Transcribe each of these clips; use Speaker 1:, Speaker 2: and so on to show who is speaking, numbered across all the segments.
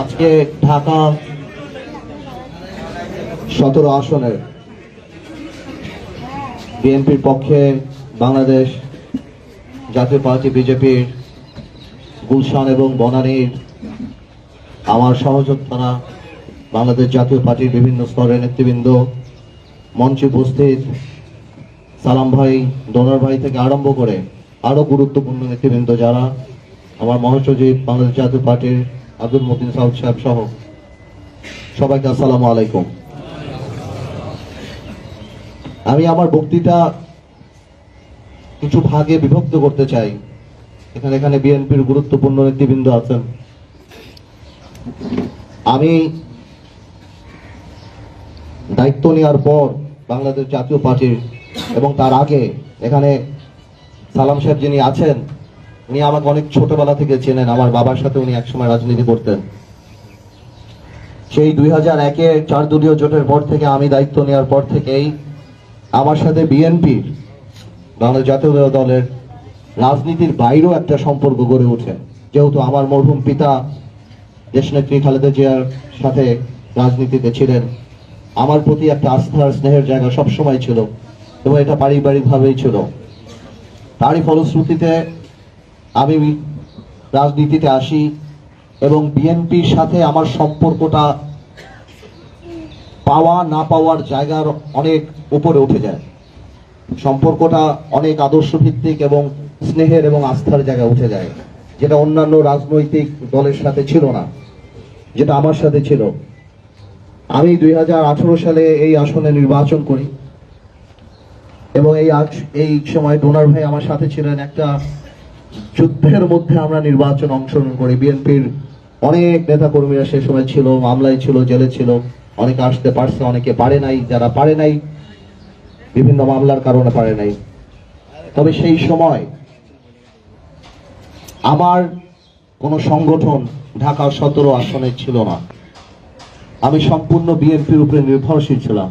Speaker 1: আজকে ঢাকা 17 আসনের বিএনপির পক্ষে বাংলাদেশ জাতীয় পার্টি বিজেপির গুলশান এবং বনানীর আমার সহযোদ্ধারা, বাংলাদেশ জাতীয় পার্টির বিভিন্ন স্তরের নেতৃবৃন্দ, মঞ্চে উপস্থিত সালাম ভাই, ডোনার ভাই থেকে আরম্ভ করে আরো গুরুত্বপূর্ণ নেতৃবৃন্দ যারা, আমার মহাসচিব বাংলাদেশ জাতীয় পার্টির আব্দুল মতিন সাউদ সাহেব সহ সবাইকে আসসালামু আলাইকুম। আমি আমার বক্তৃতা কিছু ভাগে বিভক্ত করতে চাই। এখানে বিএনপির গুরুত্বপূর্ণ নেতৃবৃন্দ আছেন। আমি দায়িত্ব নেওয়ার পর বাংলাদেশ জাতীয় পার্টির এবং তার আগে এখানে সালাম সাহেব যিনি আছেন, উনি আমাকে অনেক ছোটবেলা থেকে চেনেন। আমার বাবার সাথে উনি একসময় রাজনীতি করতেন। সেই 2001-এ 4 দলীয় জোটের পর থেকে আমি দায়িত্ব নেওয়ার পর থেকেই আমার সাথে বিএনপির, বাংলাদেশ জাতীয় দলের রাজনীতির বাইরেও একটা সম্পর্ক গড়ে ওঠে। যেহেতু আমার মরহুম পিতা দেশনেত্রী খালেদা জিয়ার সাথে রাজনীতিতে ছিলেন, আমার প্রতি একটা আস্থার স্নেহের জায়গা সবসময় ছিল এবং এটা পারিবারিকভাবেই ছিল। তারই ফলশ্রুতিতে আমি রাজনীতিতে আসি এবং বিএনপির সাথে আমার সম্পর্কটা পাওয়া না পাওয়ার জায়গার অনেক উপরে উঠে যায়। সম্পর্কটা অনেক আদর্শ ভিত্তিক এবং স্নেহের এবং আস্থার জায়গায় উঠে যায়, যেটা অন্যান্য রাজনৈতিক দলের সাথে ছিল না, যেটা আমার সাথে ছিল। আমি 2018 সালে এই আসনে নির্বাচন করি এবং এই সময় ডোনার ভাই আমার সাথে ছিলেন। একটা যুদ্ধের মধ্যে আমরা নির্বাচন অংশগ্রহণ করি। বিএনপির অনেক নেতা কর্মীরা সে সময় ছিল, মামলায় ছিল, জেলে ছিল। অনেকে আসতে পারছে, অনেকে পারে নাই। যারা পারে নাই বিভিন্ন মামলার কারণে পারে নাই। তবে সেই সময় আমার কোনো সংগঠন ঢাকা 17 আসনে ছিল না। আমি সম্পূর্ণ বিএনপির উপরে নির্ভরশীল ছিলাম।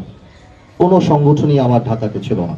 Speaker 1: কোনো সংগঠনই আমার ঢাকাতে ছিল না।